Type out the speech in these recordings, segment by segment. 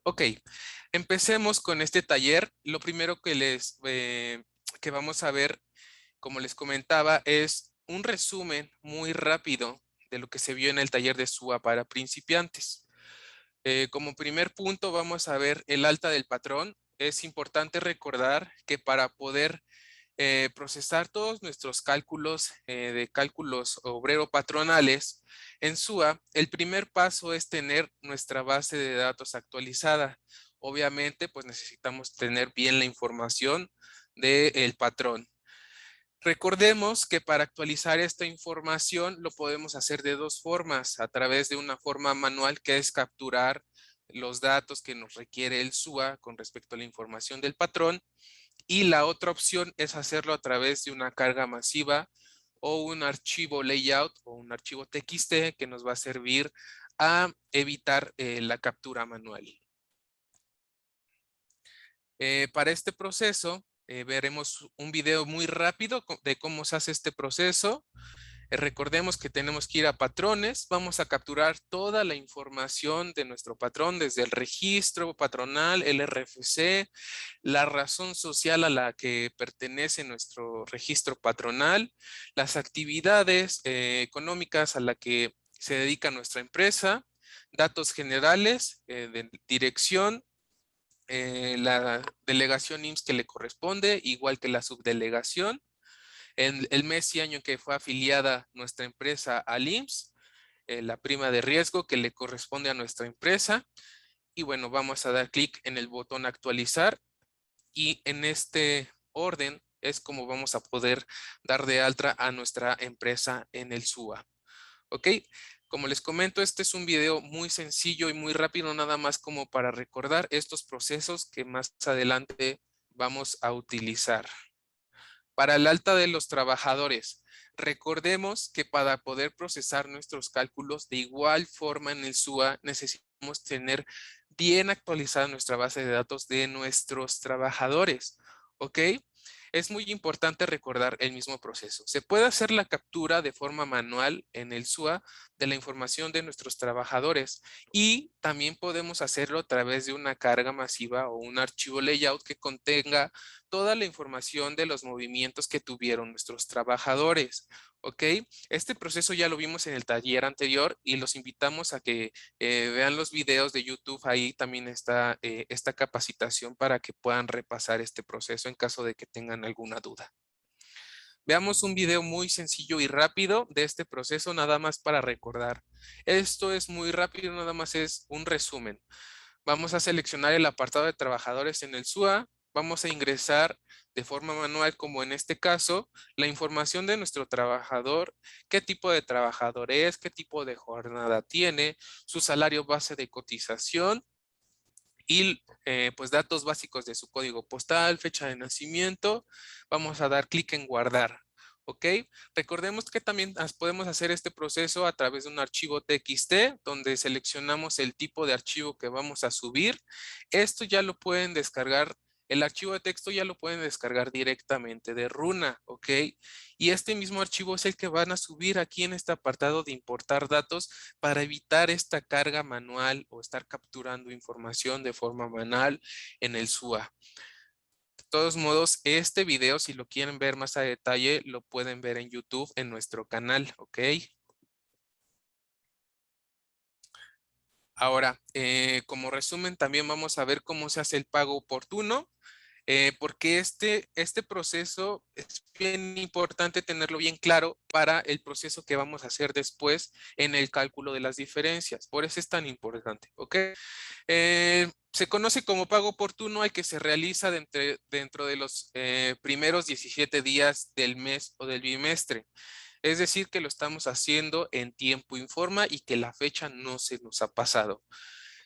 Ok, empecemos con este taller. Lo primero que vamos a ver, como les comentaba, es un resumen muy rápido de lo que se vio en el taller de SUA para principiantes. Como primer punto vamos a ver el alta del patrón. Es importante recordar que para poder procesar todos nuestros cálculos de cálculos obrero-patronales en SUA, el primer paso es tener nuestra base de datos actualizada. Obviamente, pues necesitamos tener bien la información del patrón. Recordemos que para actualizar esta información lo podemos hacer de dos formas, a través de una forma manual que es capturar los datos que nos requiere el SUA con respecto a la información del patrón, y la otra opción es hacerlo a través de una carga masiva o un archivo layout o un archivo TXT que nos va a servir a evitar la captura manual. Para este proceso veremos un video muy rápido de cómo se hace este proceso. Recordemos que tenemos que ir a patrones, vamos a capturar toda la información de nuestro patrón, desde el registro patronal, el RFC, la razón social a la que pertenece nuestro registro patronal, las actividades económicas a la que se dedica nuestra empresa, datos generales de dirección, la delegación IMSS que le corresponde, igual que la subdelegación, el mes y año en que fue afiliada nuestra empresa al IMSS, la prima de riesgo que le corresponde a nuestra empresa. Y bueno, vamos a dar clic en el botón actualizar y en este orden es como vamos a poder dar de alta a nuestra empresa en el SUA. ¿Ok? Como les comento, este es un video muy sencillo y muy rápido, nada más como para recordar estos procesos que más adelante vamos a utilizar. Para el alta de los trabajadores, recordemos que para poder procesar nuestros cálculos de igual forma en el SUA necesitamos tener bien actualizada nuestra base de datos de nuestros trabajadores. ¿Ok? Es muy importante recordar el mismo proceso. Se puede hacer la captura de forma manual en el SUA de la información de nuestros trabajadores y también podemos hacerlo a través de una carga masiva o un archivo layout que contenga toda la información de los movimientos que tuvieron nuestros trabajadores. ¿Ok? Este proceso ya lo vimos en el taller anterior y los invitamos a que vean los videos de YouTube. Ahí también está esta capacitación para que puedan repasar este proceso en caso de que tengan alguna duda. Veamos un video muy sencillo y rápido de este proceso, nada más para recordar. Esto es muy rápido, nada más es un resumen. Vamos a seleccionar el apartado de trabajadores en el SUA. Vamos a ingresar de forma manual, como en este caso, la información de nuestro trabajador, qué tipo de trabajador es, qué tipo de jornada tiene, su salario base de cotización y pues datos básicos de su código postal, fecha de nacimiento. Vamos a dar clic en guardar. ¿Ok? Recordemos que también podemos hacer este proceso a través de un archivo TXT donde seleccionamos el tipo de archivo que vamos a subir. Esto ya lo pueden descargar, el archivo de texto ya lo pueden descargar directamente de Runa, ¿ok? Y este mismo archivo es el que van a subir aquí en este apartado de importar datos para evitar esta carga manual o estar capturando información de forma manual en el SUA. De todos modos, este video, si lo quieren ver más a detalle, lo pueden ver en YouTube en nuestro canal, ¿ok? Ahora, como resumen, también vamos a ver cómo se hace el pago oportuno, porque este proceso es bien importante tenerlo bien claro para el proceso que vamos a hacer después en el cálculo de las diferencias. Por eso es tan importante, ¿ok? Se conoce como pago oportuno al que se realiza dentro de los primeros 17 días del mes o del bimestre. Es decir, que lo estamos haciendo en tiempo informa y que la fecha no se nos ha pasado.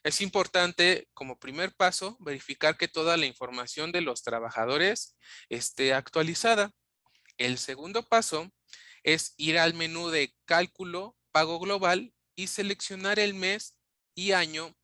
Es importante, como primer paso, verificar que toda la información de los trabajadores esté actualizada. El segundo paso es ir al menú de cálculo, pago global y seleccionar el mes y año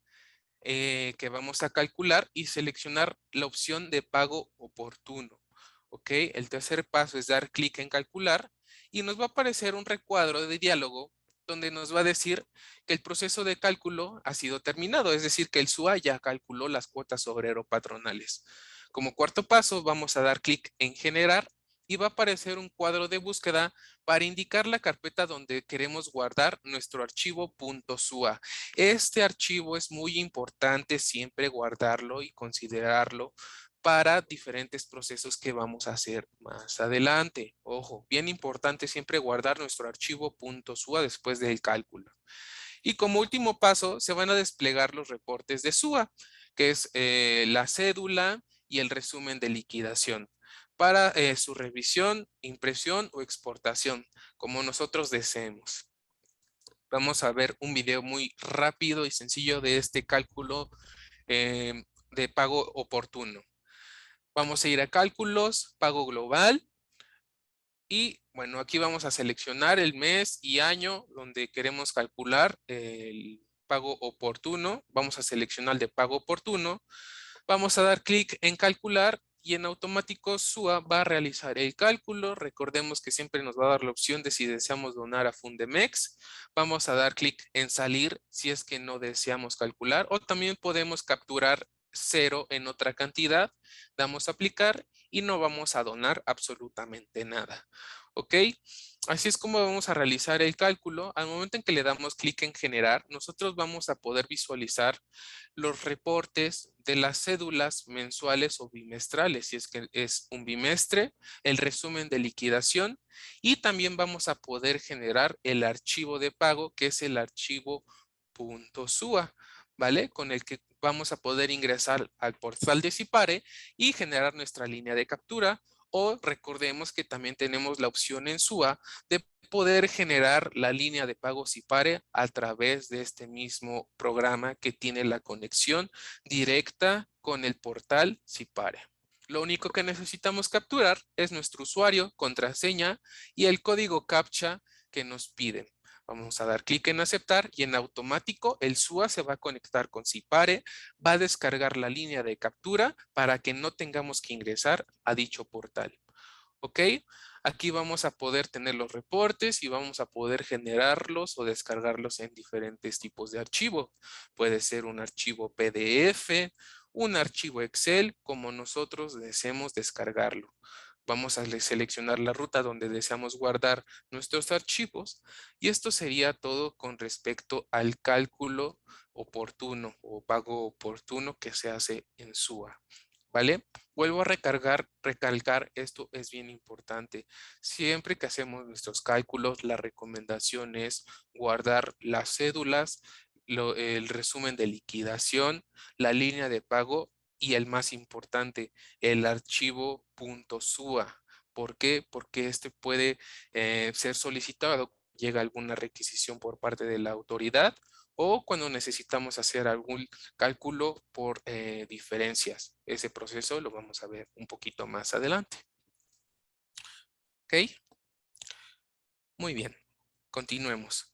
que vamos a calcular y seleccionar la opción de pago oportuno. ¿Ok? El tercer paso es dar clic en calcular y nos va a aparecer un recuadro de diálogo donde nos va a decir que el proceso de cálculo ha sido terminado, es decir, que el SUA ya calculó las cuotas obrero patronales. Como cuarto paso, vamos a dar clic en generar y va a aparecer un cuadro de búsqueda para indicar la carpeta donde queremos guardar nuestro archivo .sua. Este archivo es muy importante siempre guardarlo y considerarlo para diferentes procesos que vamos a hacer más adelante. Ojo, bien importante siempre guardar nuestro archivo .sua después del cálculo. Y como último paso, se van a desplegar los reportes de SUA, que es la cédula y el resumen de liquidación para su revisión, impresión o exportación, como nosotros deseemos. Vamos a ver un video muy rápido y sencillo de este cálculo de pago oportuno. Vamos a ir a cálculos, pago global. Y bueno, aquí vamos a seleccionar el mes y año donde queremos calcular el pago oportuno. Vamos a seleccionar el de pago oportuno. Vamos a dar clic en calcular y en automático SUA va a realizar el cálculo. Recordemos que siempre nos va a dar la opción de si deseamos donar a Fundemex. Vamos a dar clic en salir si es que no deseamos calcular, o también podemos capturar cero en otra cantidad. Damos a aplicar y no vamos a donar absolutamente nada. ¿Ok? Así es como vamos a realizar el cálculo. Al momento en que le damos clic en generar, nosotros vamos a poder visualizar los reportes de las cédulas mensuales o bimestrales, si es que es un bimestre, el resumen de liquidación, y también vamos a poder generar el archivo de pago, que es el archivo .sua, ¿vale? Con el que vamos a poder ingresar al portal de Sipare y generar nuestra línea de captura. O recordemos que también tenemos la opción en SUA de poder generar la línea de pago Sipare a través de este mismo programa que tiene la conexión directa con el portal Sipare. Lo único que necesitamos capturar es nuestro usuario, contraseña y el código CAPTCHA que nos piden. Vamos a dar clic en aceptar y en automático el SUA se va a conectar con Sipare, va a descargar la línea de captura para que no tengamos que ingresar a dicho portal. ¿Ok? Aquí vamos a poder tener los reportes y vamos a poder generarlos o descargarlos en diferentes tipos de archivo. Puede ser un archivo PDF, un archivo Excel, como nosotros deseemos descargarlo. Vamos a seleccionar la ruta donde deseamos guardar nuestros archivos y esto sería todo con respecto al cálculo oportuno o pago oportuno que se hace en SUA. ¿Vale? Vuelvo a recalcar, esto es bien importante. Siempre que hacemos nuestros cálculos, la recomendación es guardar las cédulas, el resumen de liquidación, la línea de pago y el más importante, el archivo .sua. ¿Por qué? Porque este puede ser solicitado, llega alguna requisición por parte de la autoridad o cuando necesitamos hacer algún cálculo por diferencias. Ese proceso lo vamos a ver un poquito más adelante. ¿Ok? Muy bien. Continuemos.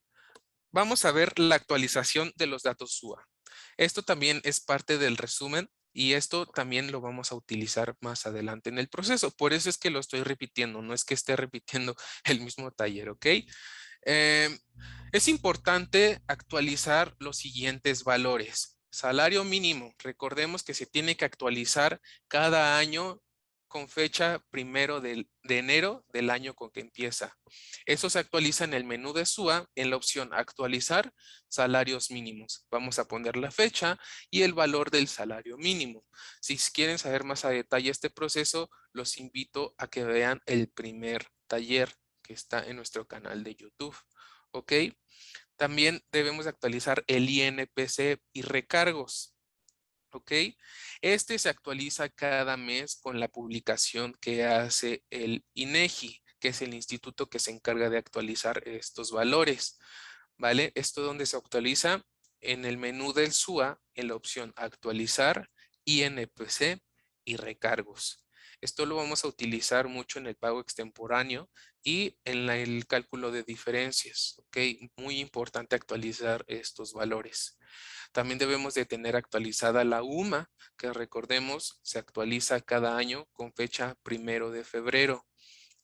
Vamos a ver la actualización de los datos SUA. Esto también es parte del resumen y esto también lo vamos a utilizar más adelante en el proceso. Por eso es que lo estoy repitiendo, no es que esté repitiendo el mismo taller, ¿ok? Eh, es importante actualizar los siguientes valores. Salario mínimo. Recordemos que se tiene que actualizar cada año con fecha primero de enero del año con que empieza. Eso se actualiza en el menú de SUA en la opción actualizar salarios mínimos. Vamos a poner la fecha y el valor del salario mínimo. Si quieren saber más a detalle este proceso, los invito a que vean el primer taller que está en nuestro canal de YouTube. ¿Ok? También debemos actualizar el INPC y recargos. ¿Ok? Este se actualiza cada mes con la publicación que hace el INEGI, que es el instituto que se encarga de actualizar estos valores. ¿Vale? Esto donde se actualiza en el menú del SUA, en la opción actualizar, INPC y recargos. Esto lo vamos a utilizar mucho en el pago extemporáneo y en el cálculo de diferencias. ¿Ok? Muy importante actualizar estos valores. También debemos de tener actualizada la UMA, que recordemos se actualiza cada año con fecha 1 de febrero.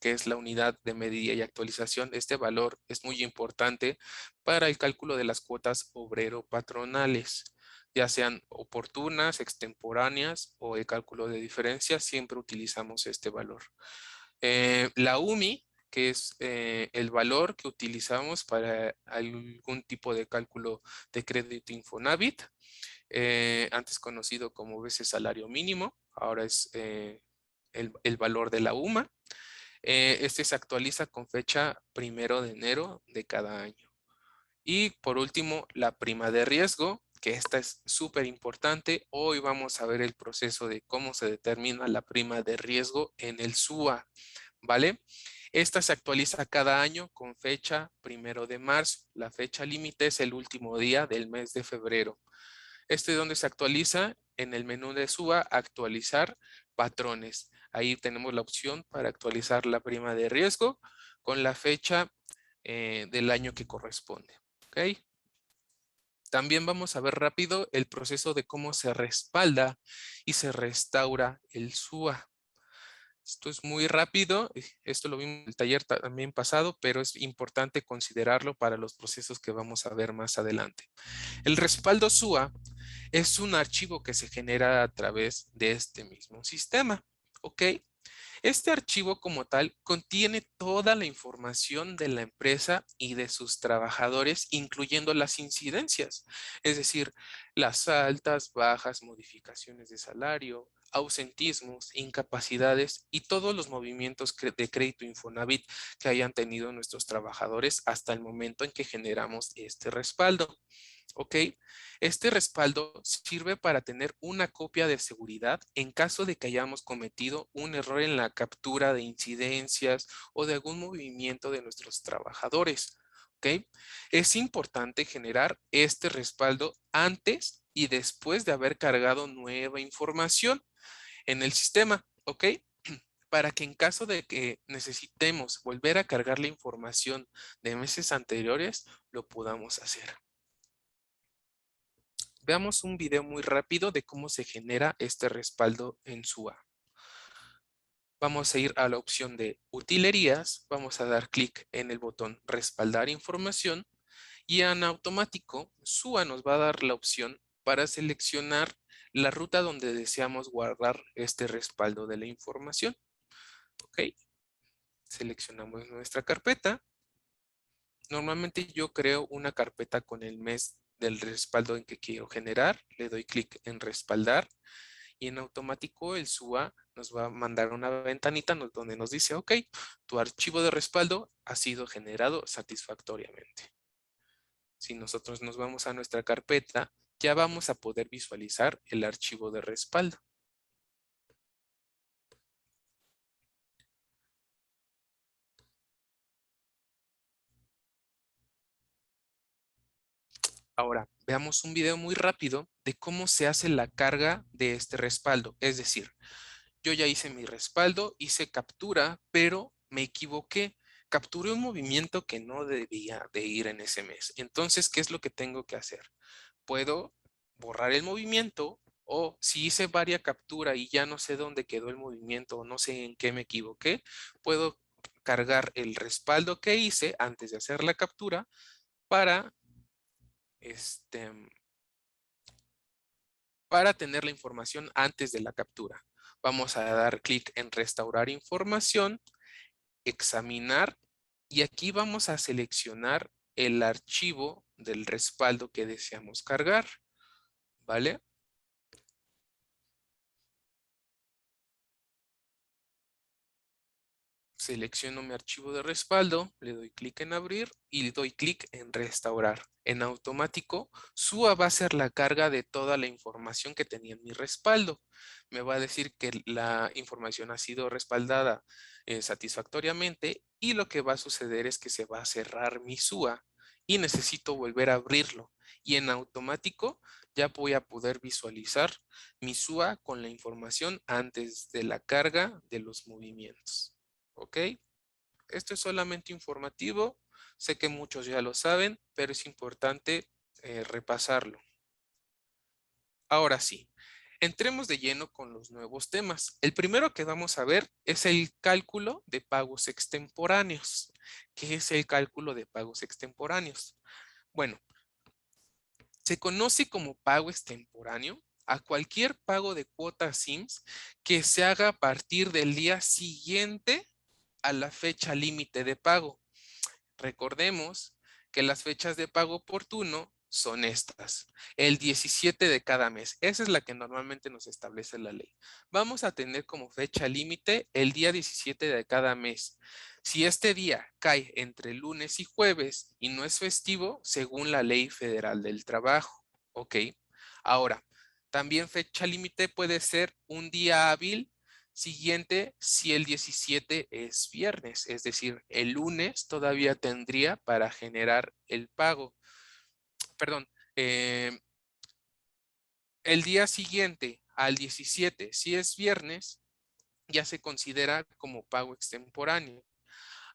que es la unidad de medida y actualización. Este valor es muy importante para el cálculo de las cuotas obrero-patronales, ya sean oportunas, extemporáneas o el cálculo de diferencia, siempre utilizamos este valor. La UMI, que es el valor que utilizamos para algún tipo de cálculo de crédito Infonavit, antes conocido como veces salario mínimo, ahora es el valor de la UMA. Este se actualiza con fecha 1 de enero de cada año. Y por último, la prima de riesgo, que esta es súper importante. Hoy vamos a ver el proceso de cómo se determina la prima de riesgo en el SUA, ¿vale? Esta se actualiza cada año con fecha 1 de marzo. La fecha límite es el último día del mes de febrero. Este es donde se actualiza en el menú de SUA, actualizar patrones. Ahí tenemos la opción para actualizar la prima de riesgo con la fecha del año que corresponde. ¿Ok? También vamos a ver rápido el proceso de cómo se respalda y se restaura el SUA. Esto es muy rápido, esto lo vimos en el taller también pasado, pero es importante considerarlo para los procesos que vamos a ver más adelante. El respaldo SUA es un archivo que se genera a través de este mismo sistema, ¿ok? Este archivo como tal contiene toda la información de la empresa y de sus trabajadores, incluyendo las incidencias, es decir, las altas, bajas, modificaciones de salario, ausentismos, incapacidades y todos los movimientos de crédito Infonavit que hayan tenido nuestros trabajadores hasta el momento en que generamos este respaldo. ¿Ok? Este respaldo sirve para tener una copia de seguridad en caso de que hayamos cometido un error en la captura de incidencias o de algún movimiento de nuestros trabajadores. ¿Ok? Es importante generar este respaldo antes y después de haber cargado nueva información en el sistema. ¿Ok? Para que en caso de que necesitemos volver a cargar la información de meses anteriores, lo podamos hacer. Veamos un video muy rápido de cómo se genera este respaldo en SUA. Vamos a ir a la opción de utilerías, vamos a dar clic en el botón respaldar información y en automático SUA nos va a dar la opción para seleccionar la ruta donde deseamos guardar este respaldo de la información. Ok, seleccionamos nuestra carpeta. Normalmente yo creo una carpeta con el mes del respaldo en que quiero generar. Le doy clic en respaldar y en automático el SUA nos va a mandar una ventanita donde nos dice, ok, tu archivo de respaldo ha sido generado satisfactoriamente. Si nosotros nos vamos a nuestra carpeta, ya vamos a poder visualizar el archivo de respaldo. Ahora, veamos un video muy rápido de cómo se hace la carga de este respaldo. Es decir, yo ya hice mi respaldo, hice captura, pero me equivoqué. Capturé un movimiento que no debía de ir en ese mes. Entonces, ¿qué es lo que tengo que hacer? Puedo borrar el movimiento o si hice varias captura y ya no sé dónde quedó el movimiento o no sé en qué me equivoqué, puedo cargar el respaldo que hice antes de hacer la captura para este, para tener la información antes de la captura. Vamos a dar clic en restaurar información, examinar y aquí vamos a seleccionar el archivo del respaldo que deseamos cargar, ¿vale? Selecciono mi archivo de respaldo, le doy clic en abrir y le doy clic en restaurar. En automático, SUA va a hacer la carga de toda la información que tenía en mi respaldo. Me va a decir que la información ha sido respaldada satisfactoriamente y lo que va a suceder es que se va a cerrar mi SUA y necesito volver a abrirlo. Y en automático ya voy a poder visualizar mi SUA con la información antes de la carga de los movimientos. ¿Ok? Esto es solamente informativo. Sé que muchos ya lo saben, pero es importante repasarlo. Ahora sí, Entremos de lleno con los nuevos temas. El primero que vamos a ver es el cálculo de pagos extemporáneos. ¿Qué es el cálculo de pagos extemporáneos? Bueno, se conoce como pago extemporáneo a cualquier pago de cuotas SIMS que se haga a partir del día siguiente a la fecha límite de pago. Recordemos que las fechas de pago oportuno son estas, el 17 de cada mes. Esa es la que normalmente nos establece la ley. Vamos a tener como fecha límite el día 17 de cada mes. Si este día cae entre lunes y jueves y no es festivo, según la Ley Federal del Trabajo. ¿Ok? Ahora, también fecha límite puede ser un día hábil siguiente si el 17 es viernes, es decir, el lunes todavía tendría para generar el pago. Perdón, eh, el día siguiente al 17, si es viernes, ya se considera como pago extemporáneo.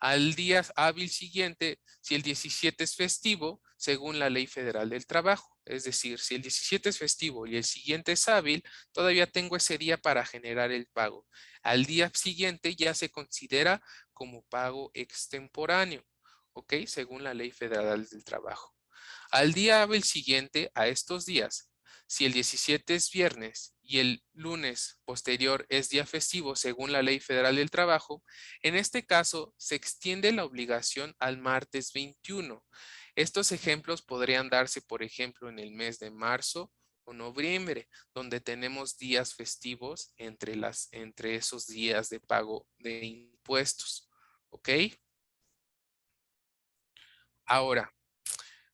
Al día hábil siguiente, si el 17 es festivo, según la Ley Federal del Trabajo. Es decir, si el 17 es festivo y el siguiente es hábil, todavía tengo ese día para generar el pago. Al día siguiente ya se considera como pago extemporáneo, ¿ok? Según la Ley Federal del Trabajo. Al día hábil siguiente a estos días, si el 17 es viernes y el lunes posterior es día festivo según la Ley Federal del Trabajo, en este caso se extiende la obligación al martes 21. Estos ejemplos podrían darse, por ejemplo, en el mes de marzo o noviembre, donde tenemos días festivos entre esos días de pago de impuestos. ¿Ok? Ahora,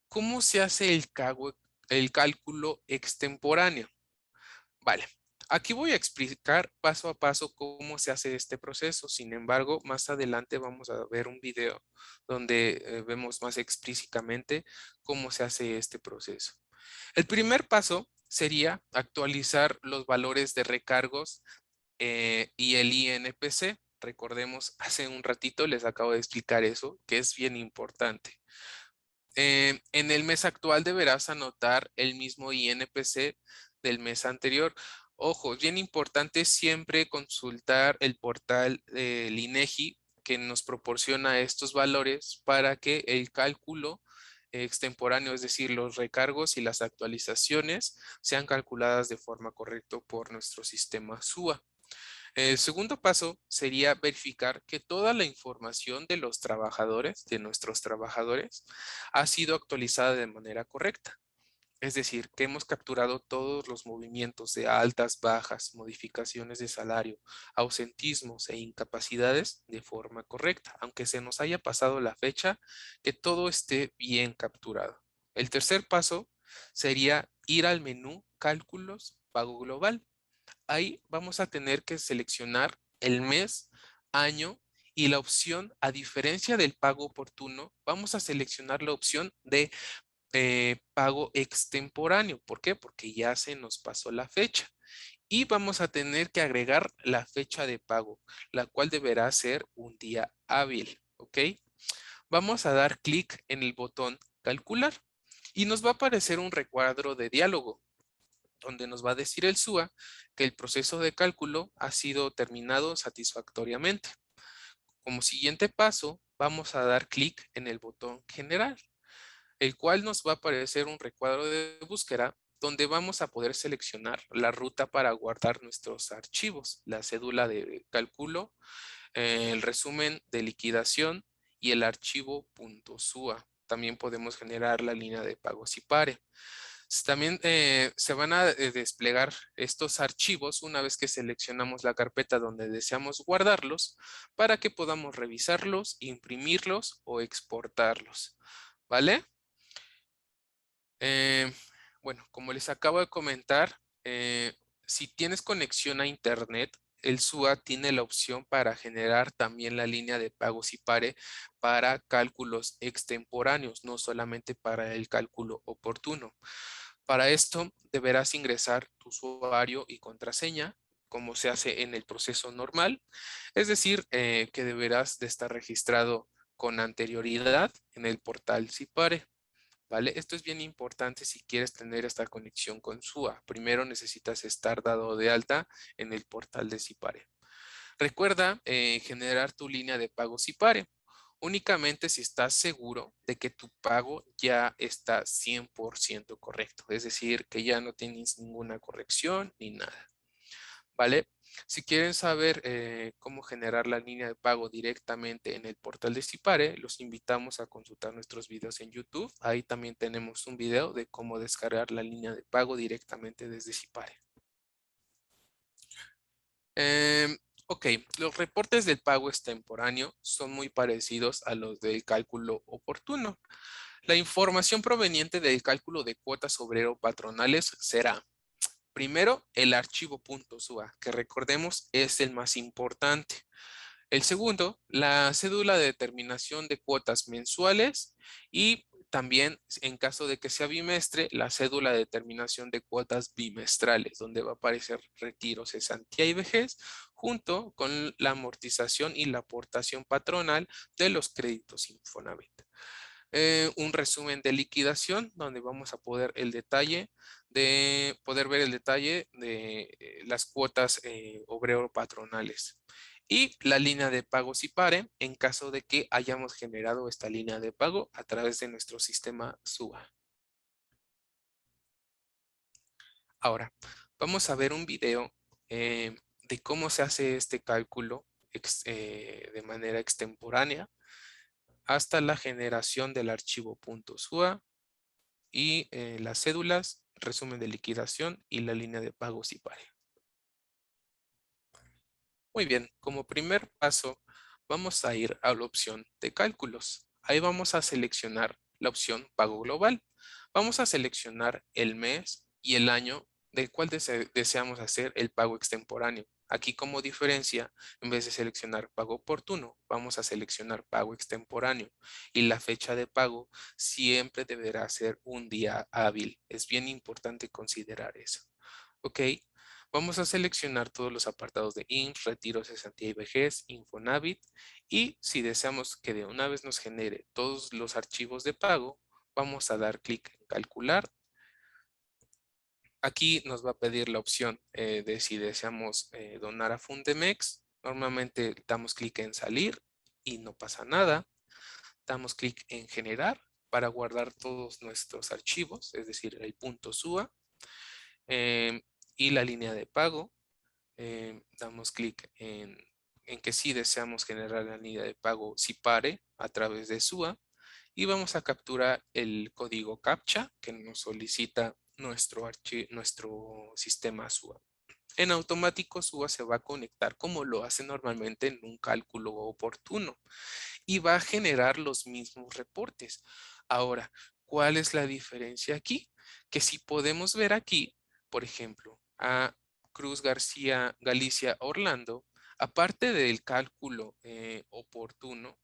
¿cómo se hace el cálculo extemporáneo? Vale, aquí voy a explicar paso a paso cómo se hace este proceso. Sin embargo, más adelante vamos a ver un video donde vemos más explícitamente cómo se hace este proceso. El primer paso sería actualizar los valores de recargos y el INPC. Recordemos, hace un ratito les acabo de explicar eso, que es bien importante. En el mes actual deberás anotar el mismo INPC del mes anterior. Ojo, es bien importante siempre consultar el portal del INEGI que nos proporciona estos valores para que el cálculo extemporáneo, es decir, los recargos y las actualizaciones, sean calculadas de forma correcta por nuestro sistema SUA. El segundo paso sería verificar que toda la información de los trabajadores, de nuestros trabajadores, ha sido actualizada de manera correcta. Es decir, que hemos capturado todos los movimientos de altas, bajas, modificaciones de salario, ausentismos e incapacidades de forma correcta, aunque se nos haya pasado la fecha, que todo esté bien capturado. El tercer paso sería ir al menú Cálculos, Pago Global. Ahí vamos a tener que seleccionar el mes, año y la opción, a diferencia del pago oportuno, vamos a seleccionar la opción de pago extemporáneo. ¿Por qué? Porque ya se nos pasó la fecha. Y vamos a tener que agregar la fecha de pago, la cual deberá ser un día hábil. ¿Ok? Vamos a dar clic en el botón calcular y nos va a aparecer un recuadro de diálogo donde nos va a decir el SUA que el proceso de cálculo ha sido terminado satisfactoriamente. Como siguiente paso, vamos a dar clic en el botón general, el cual nos va a aparecer un recuadro de búsqueda donde vamos a poder seleccionar la ruta para guardar nuestros archivos, la cédula de cálculo, el resumen de liquidación y el archivo .sua. También podemos generar la línea de pagos y pare. También se van a desplegar estos archivos una vez que seleccionamos la carpeta donde deseamos guardarlos para que podamos revisarlos, imprimirlos o exportarlos. ¿Vale? Eh, bueno, como les acabo de comentar, si tienes conexión a Internet, el SUA tiene la opción para generar también la línea de pagos y pare para cálculos extemporáneos, no solamente para el cálculo oportuno. Para esto deberás ingresar tu usuario y contraseña, como se hace en el proceso normal, es decir, que deberás de estar registrado con anterioridad en el portal SIPARE. ¿vale? Esto es bien importante si quieres tener esta conexión con SUA. Primero necesitas estar dado de alta en el portal de Sipare. Recuerda generar tu línea de pago Sipare únicamente si estás seguro de que tu pago ya está 100% correcto, es decir, que ya no tienes ninguna corrección ni nada, ¿vale? Si quieren saber cómo generar la línea de pago directamente en el portal de Sipare, los invitamos a consultar nuestros videos en YouTube. Ahí también tenemos un video de cómo descargar la línea de pago directamente desde Sipare. Em, ok, los reportes del pago extemporáneo son muy parecidos a los del cálculo oportuno. La información proveniente del cálculo de cuotas obrero patronales será, primero, el archivo .sua, que recordemos es el más importante. El segundo, la cédula de determinación de cuotas mensuales y también, en caso de que sea bimestre, la cédula de determinación de cuotas bimestrales, donde va a aparecer retiro, cesantía y vejez, junto con la amortización y la aportación patronal de los créditos Infonavit. Un resumen de liquidación, donde vamos a poder ver el detalle de las cuotas obrero patronales y la línea de pago Sipare en caso de que hayamos generado esta línea de pago a través de nuestro sistema SUA. Ahora, vamos a ver un video de cómo se hace este cálculo de manera extemporánea hasta la generación del archivo .sua y las cédulas, resumen de liquidación y la línea de pago Sipare. Muy bien, como primer paso, vamos a ir a la opción de cálculos. Ahí vamos a seleccionar la opción pago global. Vamos a seleccionar el mes y el año del cual deseamos hacer el pago extemporáneo. Aquí como diferencia, en vez de seleccionar pago oportuno, vamos a seleccionar pago extemporáneo y la fecha de pago siempre deberá ser un día hábil. Es bien importante considerar eso. Ok, vamos a seleccionar todos los apartados de IMSS, retiro, cesantía y vejez, Infonavit y si deseamos que de una vez nos genere todos los archivos de pago, vamos a dar clic en calcular. Aquí nos va a pedir la opción de si deseamos donar a Fundemex. Normalmente damos clic en salir y no pasa nada. Damos clic en generar para guardar todos nuestros archivos, es decir, el .sua em, y la línea de pago. Damos clic en que sí deseamos generar la línea de pago Sipare a través de SUA y vamos a capturar el código CAPTCHA que nos solicita nuestro sistema SUA. En automático SUA se va a conectar como lo hace normalmente en un cálculo oportuno y va a generar los mismos reportes. Ahora, ¿cuál es la diferencia aquí? Que si podemos ver aquí, por ejemplo, a Cruz García Galicia Orlando, aparte del cálculo oportuno,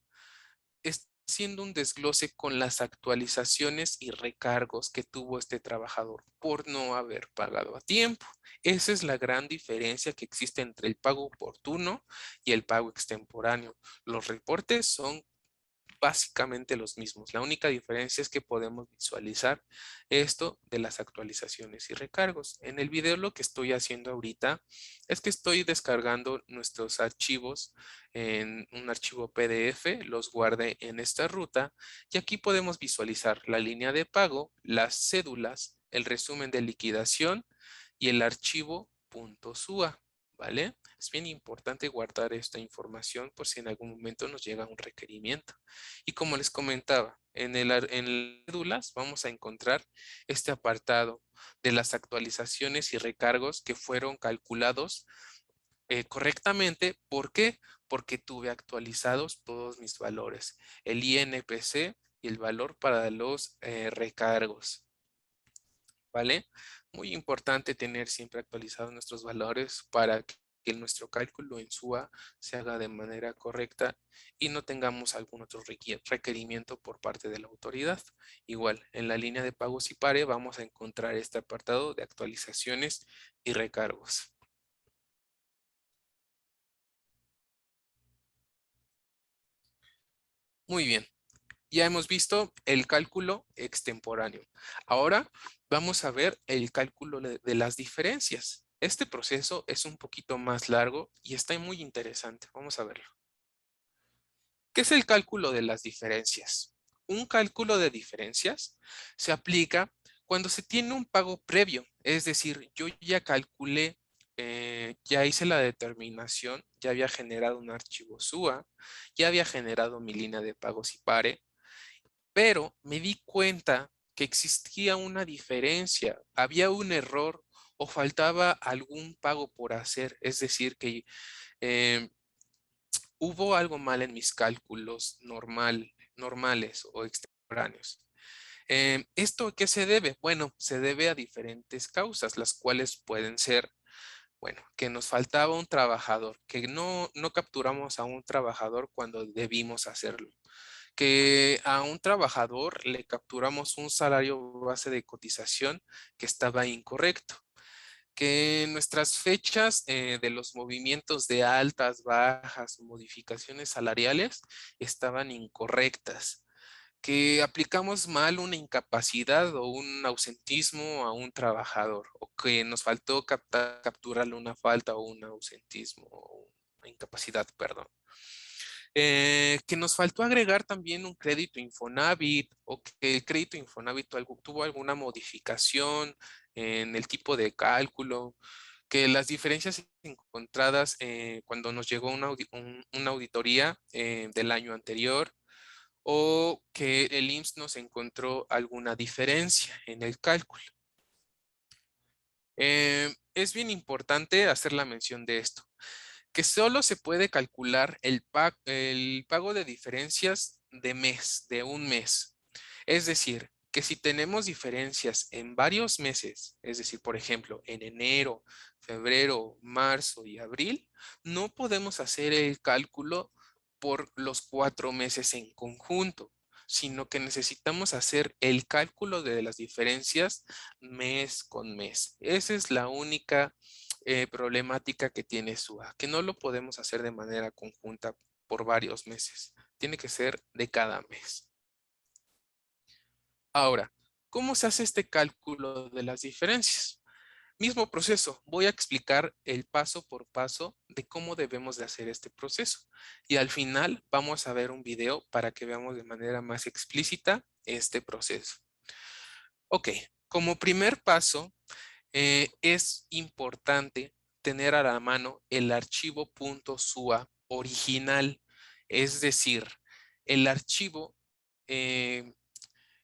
está haciendo un desglose con las actualizaciones y recargos que tuvo este trabajador por no haber pagado a tiempo. Esa es la gran diferencia que existe entre el pago oportuno y el pago extemporáneo. Los reportes son básicamente los mismos. La única diferencia es que podemos visualizar esto de las actualizaciones y recargos. En el video lo que estoy haciendo ahorita es que estoy descargando nuestros archivos en un archivo PDF, los guardé en esta ruta y aquí podemos visualizar la línea de pago, las cédulas, el resumen de liquidación y el archivo .sua. ¿Vale? Es bien importante guardar esta información por si en algún momento nos llega un requerimiento. Y como les comentaba, en las cédulas vamos a encontrar este apartado de las actualizaciones y recargos que fueron calculados correctamente. ¿Por qué? Porque tuve actualizados todos mis valores, el INPC y el valor para los recargos. ¿Vale? Muy importante tener siempre actualizados nuestros valores para que nuestro cálculo en SUA se haga de manera correcta y no tengamos algún otro requerimiento por parte de la autoridad. Igual, en la línea de pagos y pare vamos a encontrar este apartado de actualizaciones y recargos. Muy bien. Ya hemos visto el cálculo extemporáneo. Ahora vamos a ver el cálculo de las diferencias. Este proceso es un poquito más largo y está muy interesante. Vamos a verlo. ¿Qué es el cálculo de las diferencias? Un cálculo de diferencias se aplica cuando se tiene un pago previo. Es decir, yo ya calculé, ya hice la determinación, ya había generado un archivo SUA, ya había generado mi línea de pagos y pare, pero me di cuenta que existía una diferencia, había un error o faltaba algún pago por hacer. Es decir, que eh, hubo algo mal en mis cálculos normales o extemporáneos. ¿Esto a qué se debe? Bueno, se debe a diferentes causas, las cuales pueden ser, bueno, que nos faltaba un trabajador, que no capturamos a un trabajador cuando debimos hacerlo, que a un trabajador le capturamos un salario base de cotización que estaba incorrecto, que nuestras fechas de los movimientos de altas, bajas o modificaciones salariales estaban incorrectas, que aplicamos mal una incapacidad o un ausentismo a un trabajador, o que nos faltó capturarle una falta o un ausentismo o una incapacidad, perdón. Que nos faltó agregar también un crédito Infonavit, o que el crédito Infonavit tuvo alguna modificación en el tipo de cálculo, que las diferencias encontradas cuando nos llegó una auditoría del año anterior, o que el IMSS nos encontró alguna diferencia en el cálculo. Es bien importante hacer la mención de esto, que solo se puede calcular el pago de diferencias de un mes. Es decir, que si tenemos diferencias en varios meses, es decir, por ejemplo, en enero, febrero, marzo y abril, no podemos hacer el cálculo por los 4 meses en conjunto, sino que necesitamos hacer el cálculo de las diferencias mes con mes. Esa es la única problemática que tiene SUA, que no lo podemos hacer de manera conjunta por varios meses. Tiene que ser de cada mes. Ahora, ¿cómo se hace este cálculo de las diferencias? Mismo proceso, voy a explicar el paso por paso de cómo debemos de hacer este proceso. Y al final vamos a ver un video para que veamos de manera más explícita este proceso. Ok, como primer paso, es importante tener a la mano el archivo .sua original, es decir, el archivo eh,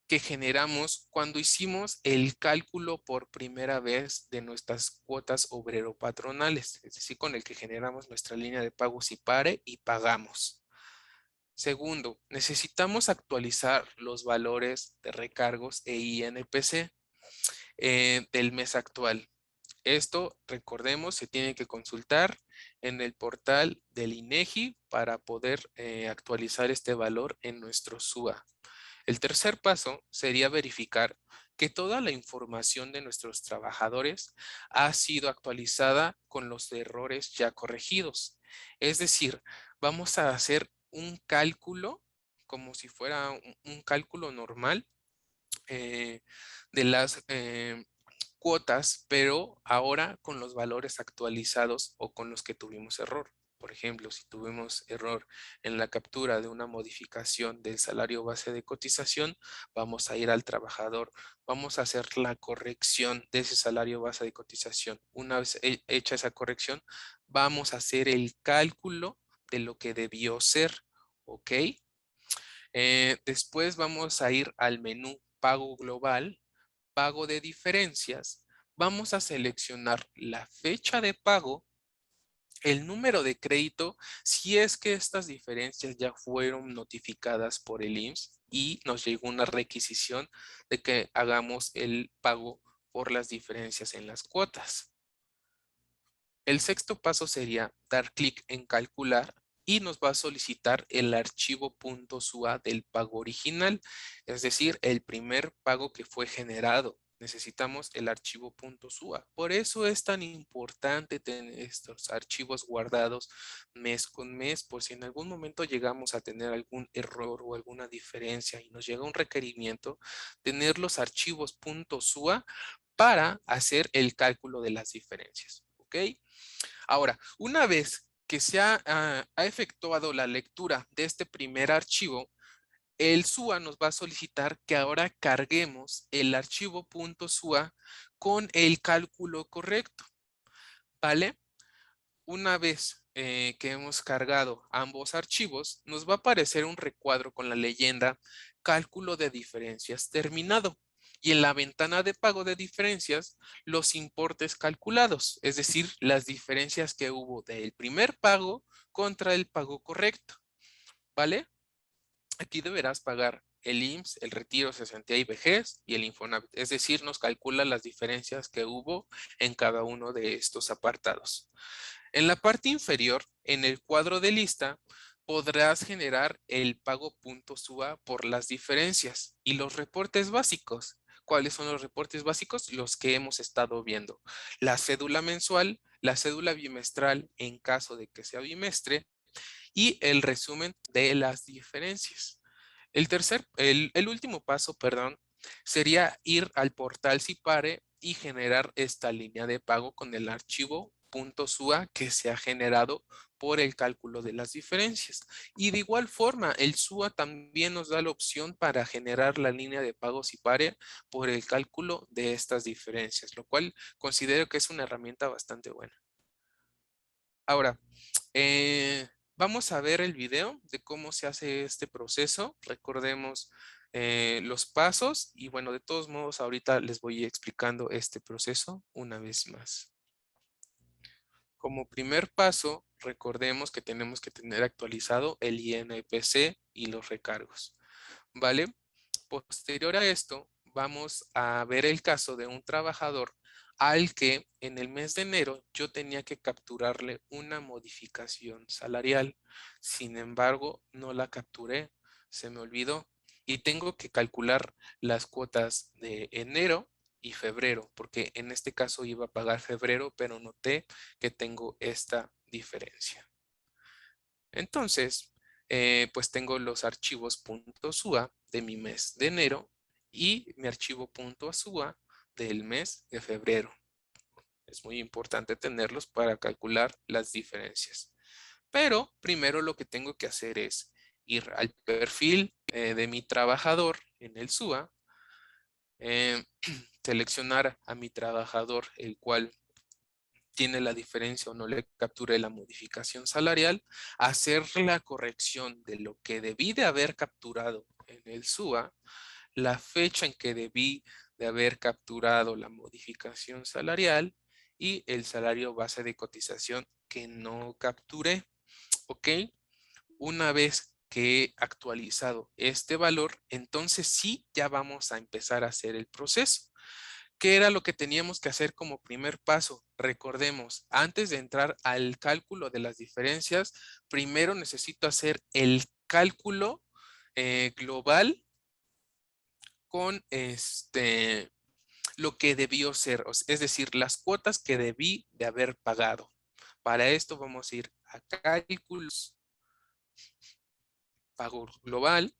que generamos cuando hicimos el cálculo por primera vez de nuestras cuotas obrero-patronales, es decir, con el que generamos nuestra línea de pagos y pare y pagamos. Segundo, necesitamos actualizar los valores de recargos e INPC del mes actual. Esto, recordemos, se tiene que consultar en el portal del INEGI para poder actualizar este valor en nuestro SUA. El tercer paso sería verificar que toda la información de nuestros trabajadores ha sido actualizada con los errores ya corregidos. Es decir, vamos a hacer un cálculo como si fuera un cálculo normal de las cuotas, pero ahora con los valores actualizados o con los que tuvimos error. Por ejemplo, si tuvimos error en la captura de una modificación del salario base de cotización, vamos a ir al trabajador, vamos a hacer la corrección de ese salario base de cotización. Una vez hecha esa corrección, vamos a hacer el cálculo de lo que debió ser, ¿ok? Después vamos a ir al menú pago global, pago de diferencias. Vamos a seleccionar la fecha de pago, el número de crédito, si es que estas diferencias ya fueron notificadas por el IMSS y nos llegó una requisición de que hagamos el pago por las diferencias en las cuotas. El sexto paso sería dar clic en calcular y nos va a solicitar el archivo .sua del pago original, es decir, el primer pago que fue generado necesitamos el archivo .sua. Por eso es tan importante tener estos archivos guardados mes con mes, por si en algún momento llegamos a tener algún error o alguna diferencia y nos llega un requerimiento, tener los archivos .sua para hacer el cálculo de las diferencias. ¿Ok? Ahora, una vez que ha efectuado la lectura de este primer archivo, el SUA nos va a solicitar que ahora carguemos el archivo .sua con el cálculo correcto, ¿vale? Una vez que hemos cargado ambos archivos, nos va a aparecer un recuadro con la leyenda cálculo de diferencias terminado. Y en la ventana de pago de diferencias, los importes calculados, es decir, las diferencias que hubo del primer pago contra el pago correcto, ¿vale? Aquí deberás pagar el IMSS, el retiro, cesantía y vejez y el Infonavit. Es decir, nos calcula las diferencias que hubo en cada uno de estos apartados. En la parte inferior, en el cuadro de lista, podrás generar el pago .sua por las diferencias y los reportes básicos. ¿Cuáles son los reportes básicos? Los que hemos estado viendo. La cédula mensual, la cédula bimestral en caso de que sea bimestre y el resumen de las diferencias. El último paso, perdón, sería ir al portal Sipare y generar esta línea de pago con el archivo .sua que se ha generado por el cálculo de las diferencias. Y de igual forma, el SUA también nos da la opción para generar la línea de pago Sipare por el cálculo de estas diferencias, lo cual considero que es una herramienta bastante buena. Ahora, vamos a ver el video de cómo se hace este proceso. Recordemos los pasos y bueno, de todos modos, ahorita les voy explicando este proceso una vez más. Como primer paso, recordemos que tenemos que tener actualizado el INPC y los recargos, ¿vale? Posterior a esto, vamos a ver el caso de un trabajador al que en el mes de enero yo tenía que capturarle una modificación salarial. Sin embargo, no la capturé, se me olvidó y tengo que calcular las cuotas de enero y febrero, porque en este caso iba a pagar febrero, pero noté que tengo esta diferencia. Entonces, pues tengo los archivos .sua de mi mes de enero y mi archivo .sua del mes de febrero. Es muy importante tenerlos para calcular las diferencias. Pero primero lo que tengo que hacer es ir al perfil de mi trabajador en el SUA, eh, seleccionar a mi trabajador, el cual tiene la diferencia o no le capture la modificación salarial, hacer la corrección de lo que debí de haber capturado en el SUA, la fecha en que debí de haber capturado la modificación salarial y el salario base de cotización que no capturé. ¿Ok? Una vez que he actualizado este valor, entonces sí, ya vamos a empezar a hacer el proceso. ¿Qué era lo que teníamos que hacer como primer paso? Recordemos, antes de entrar al cálculo de las diferencias, primero necesito hacer el cálculo global con lo que debió ser, es decir, las cuotas que debí de haber pagado. Para esto vamos a ir a cálculos, pago global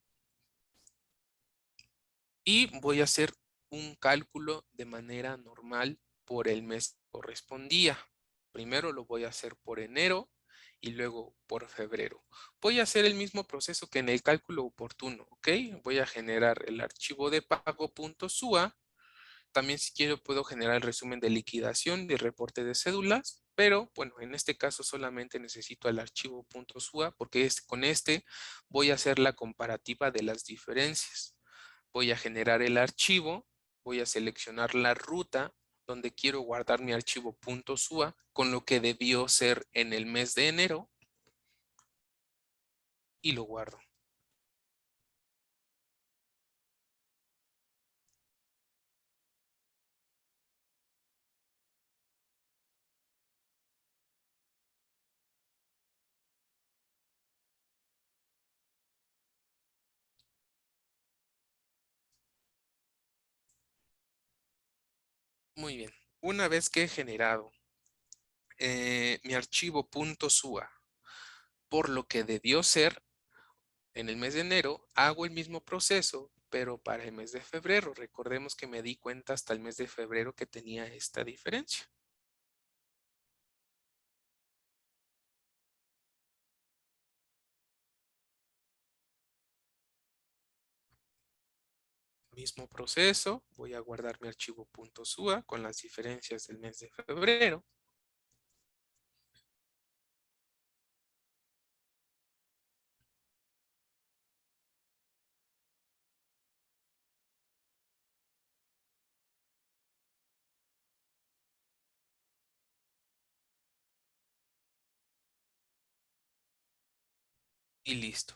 y voy a hacer un cálculo de manera normal por el mes que correspondía. Primero lo voy a hacer por enero y luego por febrero. Voy a hacer el mismo proceso que en el cálculo oportuno, ¿ok? Voy a generar el archivo de pago.sua. También si quiero puedo generar el resumen de liquidación y reporte de cédulas, pero bueno, en este caso solamente necesito el archivo .sua porque con este voy a hacer la comparativa de las diferencias. Voy a generar el archivo, voy a seleccionar la ruta donde quiero guardar mi archivo .sua con lo que debió ser en el mes de enero y lo guardo. Muy bien. Una vez que he generado mi archivo .sua por lo que debió ser en el mes de enero, hago el mismo proceso, pero para el mes de febrero. Recordemos que me di cuenta hasta el mes de febrero que tenía esta diferencia. Mismo proceso, voy a guardar mi archivo .sua con las diferencias del mes de febrero. Y listo.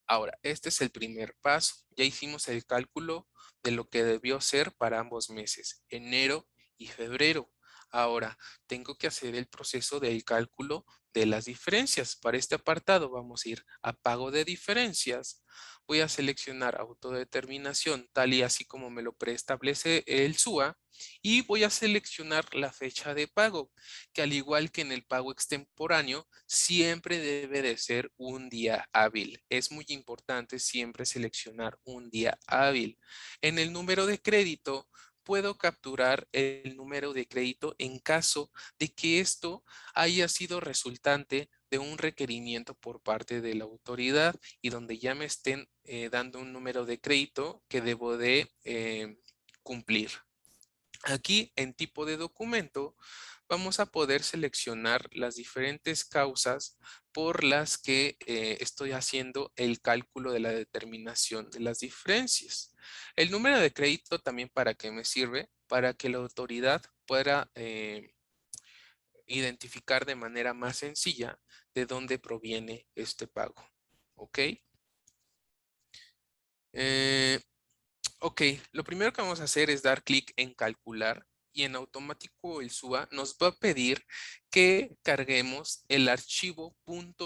Ahora, este es el primer paso. Ya hicimos el cálculo de lo que debió ser para ambos meses, enero y febrero. Ahora, tengo que hacer el proceso del cálculo de las diferencias. Para este apartado vamos a ir a pago de diferencias. Voy a seleccionar autodeterminación tal y así como me lo preestablece el SUA y voy a seleccionar la fecha de pago, que al igual que en el pago extemporáneo, siempre debe de ser un día hábil. Es muy importante siempre seleccionar un día hábil. En el número de crédito, puedo capturar el número de crédito en caso de que esto haya sido resultante de un requerimiento por parte de la autoridad y donde ya me estén dando un número de crédito que debo de cumplir. Aquí en tipo de documento vamos a poder seleccionar las diferentes causas por las que estoy haciendo el cálculo de la determinación de las diferencias. El número de crédito también para qué me sirve, para que la autoridad pueda identificar de manera más sencilla de dónde proviene este pago. ¿Ok? Eh, Ok, lo primero que vamos a hacer es dar clic en calcular y en automático el SUA nos va a pedir que carguemos el archivo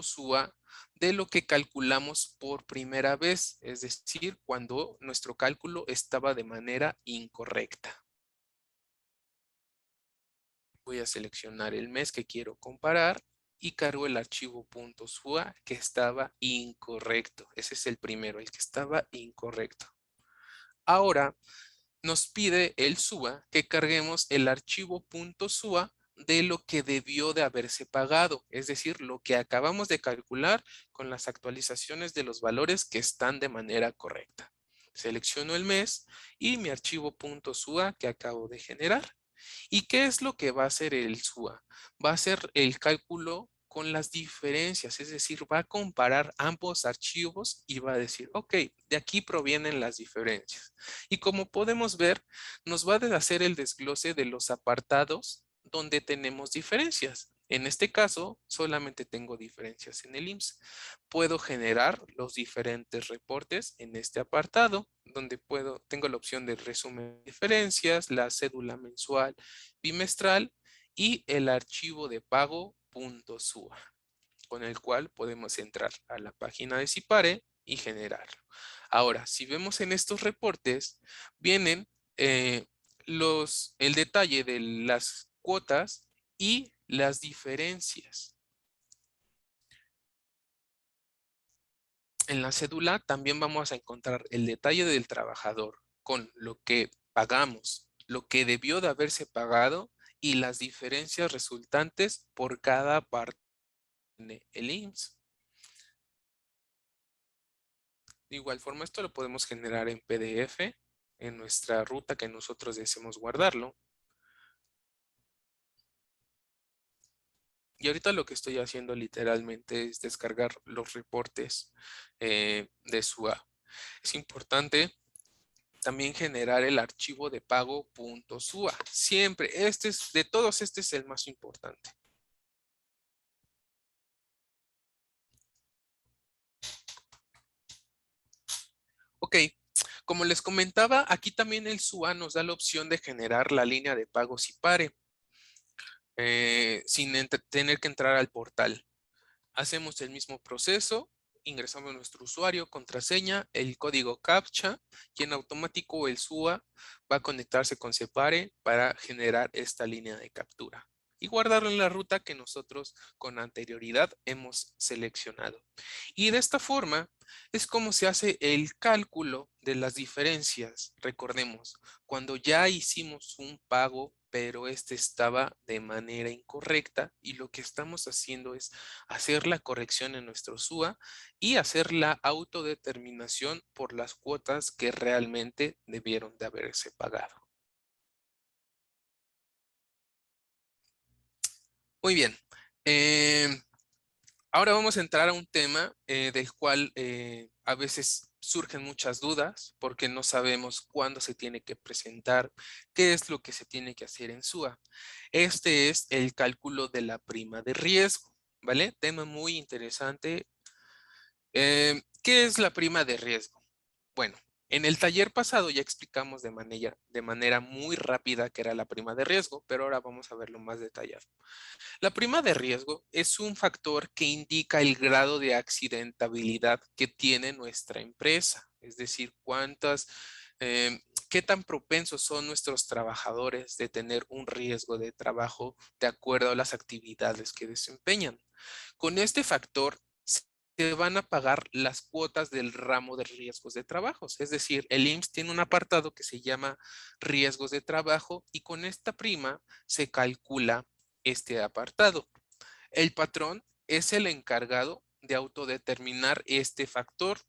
.sua de lo que calculamos por primera vez, es decir, cuando nuestro cálculo estaba de manera incorrecta. Voy a seleccionar el mes que quiero comparar y cargo el archivo .sua que estaba incorrecto. Ese es el primero, el que estaba incorrecto. Ahora nos pide el SUA que carguemos el archivo .sua de lo que debió de haberse pagado, es decir, lo que acabamos de calcular con las actualizaciones de los valores que están de manera correcta. Selecciono el mes y mi archivo .sua que acabo de generar. ¿Y qué es lo que va a hacer el SUA? Va a hacer el cálculo con las diferencias, es decir, va a comparar ambos archivos y va a decir, ok, de aquí provienen las diferencias. Y como podemos ver, nos va a hacer el desglose de los apartados donde tenemos diferencias. En este caso, solamente tengo diferencias en el IMSS. Puedo generar los diferentes reportes en este apartado, donde tengo la opción de resumen de diferencias, la cédula mensual, bimestral y el archivo de pago .sua, con el cual podemos entrar a la página de Sipare y generarlo. Ahora, si vemos en estos reportes, vienen eh, el detalle de las cuotas y las diferencias. En la cédula también vamos a encontrar el detalle del trabajador con lo que pagamos, lo que debió de haberse pagado y las diferencias resultantes por cada parte del IMSS. De igual forma, esto lo podemos generar en PDF en nuestra ruta que nosotros deseemos guardarlo. Y ahorita lo que estoy haciendo literalmente es descargar los reportes de SUA. Es importante también generar el archivo de pago .sua. Siempre, de todos, este es el más importante. Ok, como les comentaba, aquí también el SUA nos da la opción de generar la línea de pago Sipare sin tener que entrar al portal. Hacemos el mismo proceso ingresamos nuestro usuario, contraseña, el código CAPTCHA y en automático el SUA va a conectarse con Separe para generar esta línea de captura y guardarlo en la ruta que nosotros con anterioridad hemos seleccionado. Y de esta forma es como se hace el cálculo de las diferencias. Recordemos, cuando ya hicimos un pago, pero este estaba de manera incorrecta y lo que estamos haciendo es hacer la corrección en nuestro SUA y hacer la autodeterminación por las cuotas que realmente debieron de haberse pagado. Muy bien. Em, Ahora vamos a entrar a un tema del cual a veces surgen muchas dudas porque no sabemos cuándo se tiene que presentar, qué es lo que se tiene que hacer en SUA. Este es el cálculo de la prima de riesgo, ¿vale? Tema muy interesante. ¿Qué es la prima de riesgo? Bueno, en el taller pasado ya explicamos de manera muy rápida qué era la prima de riesgo, pero ahora vamos a verlo más detallado. La prima de riesgo es un factor que indica el grado de accidentabilidad que tiene nuestra empresa, es decir, qué tan propensos son nuestros trabajadores de tener un riesgo de trabajo de acuerdo a las actividades que desempeñan. Con este factor se van a pagar las cuotas del ramo de riesgos de trabajos. Es decir, el IMSS tiene un apartado que se llama riesgos de trabajo y con esta prima se calcula este apartado. El patrón es el encargado de autodeterminar este factor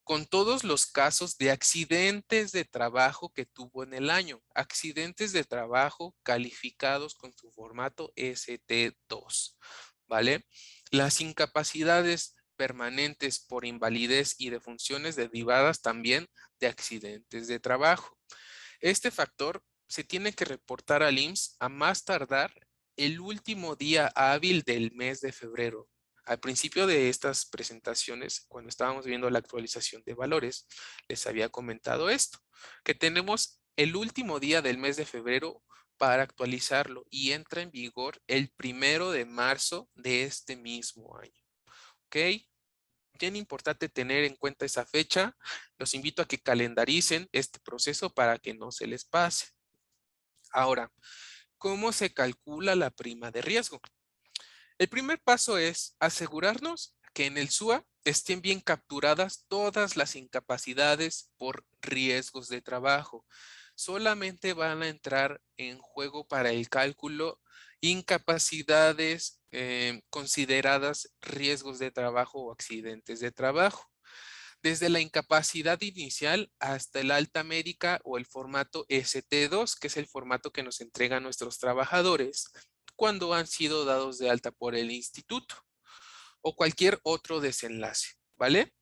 con todos los casos de accidentes de trabajo que tuvo en el año. Accidentes de trabajo calificados con su formato ST2, ¿vale? Las incapacidades permanentes por invalidez y defunciones derivadas también de accidentes de trabajo. Este factor se tiene que reportar al IMSS a más tardar el último día hábil del mes de febrero. Al principio de estas presentaciones, cuando estábamos viendo la actualización de valores, les había comentado esto, que tenemos el último día del mes de febrero para actualizarlo y entra en vigor el 1 de marzo de este mismo año. ¿Ok? Bien importante tener en cuenta esa fecha. Los invito a que calendaricen este proceso para que no se les pase. Ahora, ¿cómo se calcula la prima de riesgo? El primer paso es asegurarnos que en el SUA estén bien capturadas todas las incapacidades por riesgos de trabajo. Solamente van a entrar en juego para el cálculo incapacidades consideradas riesgos de trabajo o accidentes de trabajo. Desde la incapacidad inicial hasta el alta médica o el formato ST2, que es el formato que nos entregan nuestros trabajadores cuando han sido dados de alta por el instituto o cualquier otro desenlace, ¿vale?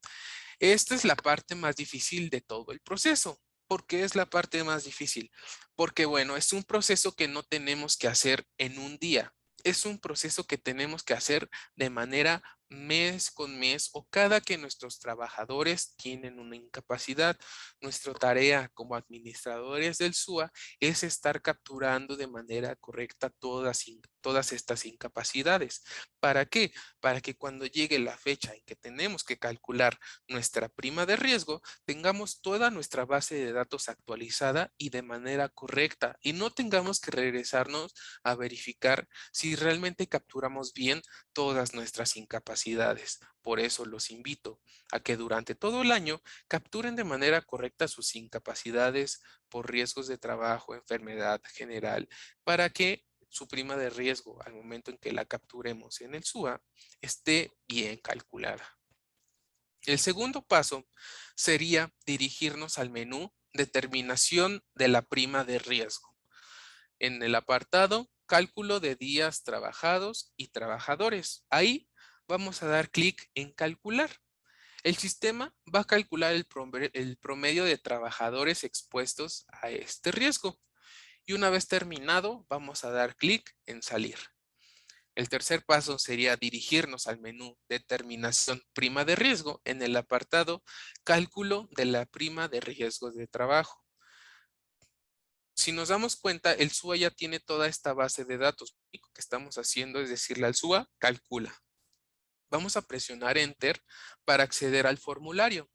Esta es la parte más difícil de todo el proceso. ¿Por qué es la parte más difícil? Porque, bueno, es un proceso que no tenemos que hacer en un día. Es un proceso que tenemos que hacer de manera mes con mes o cada que nuestros trabajadores tienen una incapacidad. Nuestra tarea como administradores del SUA es estar capturando de manera correcta todas estas incapacidades. ¿Para qué? Para que cuando llegue la fecha en que tenemos que calcular nuestra prima de riesgo, tengamos toda nuestra base de datos actualizada y de manera correcta y no tengamos que regresarnos a verificar si realmente capturamos bien todas nuestras incapacidades. Por eso los invito a que durante todo el año capturen de manera correcta sus incapacidades por riesgos de trabajo, enfermedad general, para que su prima de riesgo al momento en que la capturemos en el SUA esté bien calculada. El segundo paso sería dirigirnos al menú Determinación de la prima de riesgo. En el apartado Cálculo de días trabajados y trabajadores. Ahí vamos a dar clic en Calcular. El sistema va a calcular el promedio de trabajadores expuestos a este riesgo. Y una vez terminado, vamos a dar clic en Salir. El tercer paso sería dirigirnos al menú Determinación prima de riesgo en el apartado Cálculo de la prima de riesgos de trabajo. Si nos damos cuenta, el SUA ya tiene toda esta base de datos. Lo único que estamos haciendo es decirle al SUA, calcula. Vamos a presionar Enter para acceder al formulario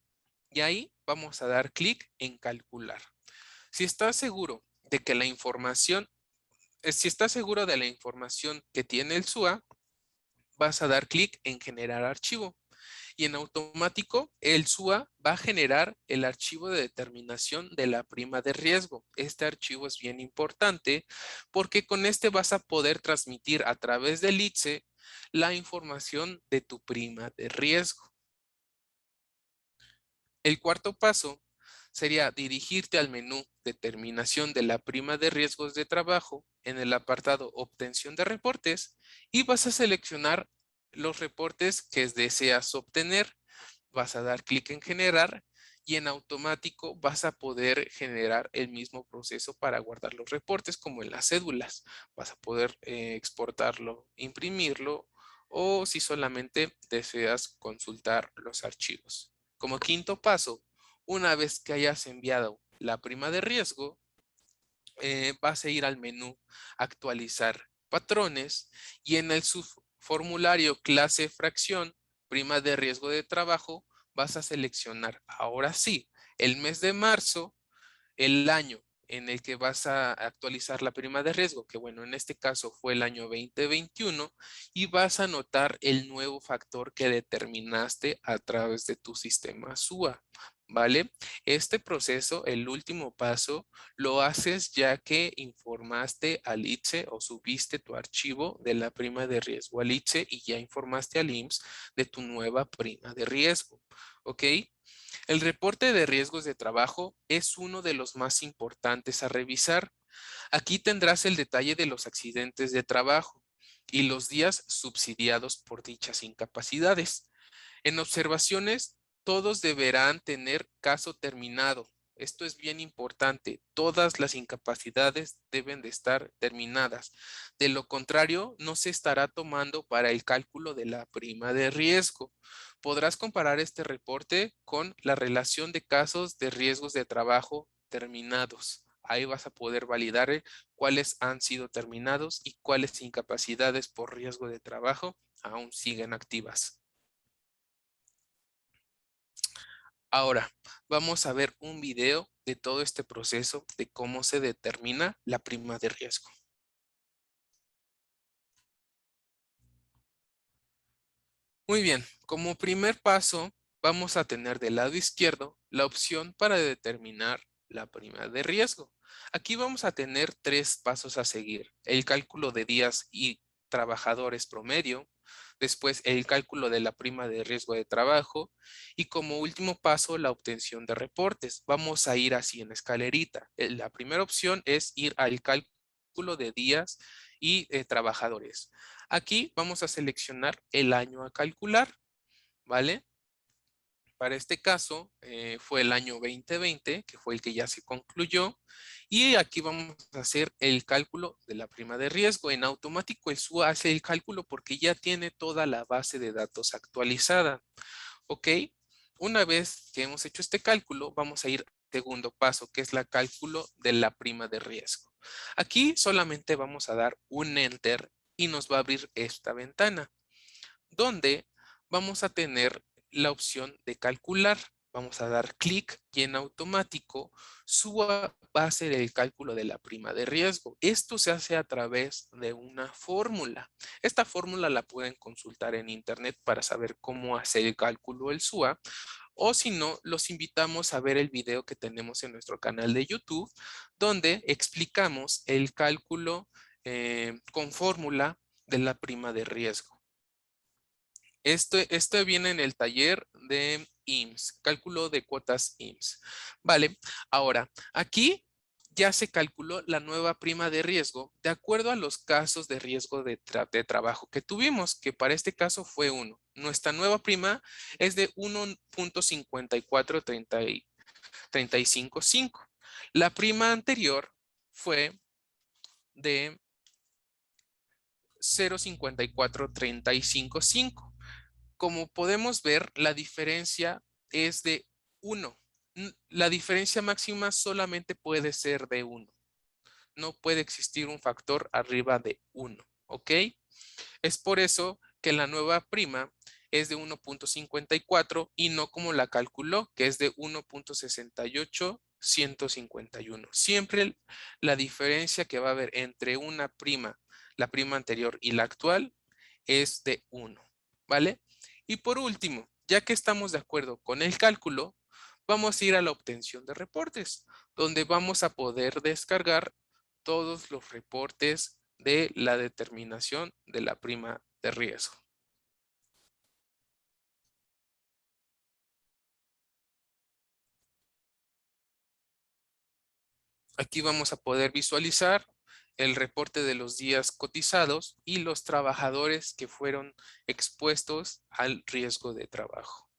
y ahí vamos a dar clic en calcular. Si estás seguro de que la información, si estás seguro de la información que tiene el SUA, vas a dar clic en generar archivo y en automático el SUA va a generar el archivo de determinación de la prima de riesgo. Este archivo es bien importante porque con este vas a poder transmitir a través del ITSE la información de tu prima de riesgo. El cuarto paso sería dirigirte al menú Determinación de la prima de riesgos de trabajo en el apartado Obtención de reportes y vas a seleccionar los reportes que deseas obtener. Vas a dar clic en generar y en automático vas a poder generar el mismo proceso para guardar los reportes como en las cédulas. Vas a poder exportarlo, imprimirlo o si solamente deseas consultar los archivos. Como quinto paso, una vez que hayas enviado la prima de riesgo, vas a ir al menú actualizar patrones y en el subformulario clase fracción prima de riesgo de trabajo vas a seleccionar ahora sí el mes de marzo, el año en el que vas a actualizar la prima de riesgo, que bueno, en este caso fue el año 2021, y vas a anotar el nuevo factor que determinaste a través de tu sistema SUA, ¿vale? Este proceso, el último paso, lo haces ya que informaste al ITSE o subiste tu archivo de la prima de riesgo al ITSE y ya informaste al IMSS de tu nueva prima de riesgo, ¿ok? El reporte de riesgos de trabajo es uno de los más importantes a revisar. Aquí tendrás el detalle de los accidentes de trabajo y los días subsidiados por dichas incapacidades. En observaciones, todos deberán tener caso terminado. Esto es bien importante. Todas las incapacidades deben de estar terminadas. De lo contrario, no se estará tomando para el cálculo de la prima de riesgo. Podrás comparar este reporte con la relación de casos de riesgos de trabajo terminados. Ahí vas a poder validar cuáles han sido terminados y cuáles incapacidades por riesgo de trabajo aún siguen activas. Ahora, vamos a ver un video de todo este proceso de cómo se determina la prima de riesgo. Muy bien, como primer paso, vamos a tener del lado izquierdo la opción para determinar la prima de riesgo. Aquí vamos a tener tres pasos a seguir. El cálculo de días y trabajadores promedio, después el cálculo de la prima de riesgo de trabajo y como último paso la obtención de reportes. Vamos a ir así en escalerita. La primera opción es ir al cálculo de días y trabajadores. Aquí vamos a seleccionar el año a calcular, ¿vale? Para este caso fue el año 2020, que fue el que ya se concluyó. Y aquí vamos a hacer el cálculo de la prima de riesgo. En automático el SUA hace el cálculo porque ya tiene toda la base de datos actualizada. ¿Ok? Una vez que hemos hecho este cálculo, vamos a ir al segundo paso, que es la cálculo de la prima de riesgo. Aquí solamente vamos a dar un Enter y nos va a abrir esta ventana, donde vamos a tener la opción de calcular. Vamos a dar clic y en automático SUA va a hacer el cálculo de la prima de riesgo. Esto se hace a través de una fórmula. Esta fórmula la pueden consultar en internet para saber cómo hacer el cálculo del SUA. O si no, los invitamos a ver el video que tenemos en nuestro canal de YouTube, donde explicamos el cálculo con fórmula de la prima de riesgo. Esto viene en el taller de IMSS, cálculo de cuotas IMSS. Vale, ahora, aquí ya se calculó la nueva prima de riesgo de acuerdo a los casos de riesgo de trabajo que tuvimos, que para este caso fue 1. Nuestra nueva prima es de 1.5435. La prima anterior fue de 0.54355. Como podemos ver, la diferencia es de 1. La diferencia máxima solamente puede ser de 1. No puede existir un factor arriba de 1, ¿ok? Es por eso que la nueva prima es de 1.54 y no como la calculó, que es de 1.68151. Siempre la diferencia que va a haber entre una prima, la prima anterior y la actual, es de 1, ¿vale? Y por último, ya que estamos de acuerdo con el cálculo, vamos a ir a la obtención de reportes, donde vamos a poder descargar todos los reportes de la determinación de la prima de riesgo. Aquí vamos a poder visualizar el reporte de los días cotizados y los trabajadores que fueron expuestos al riesgo de trabajo.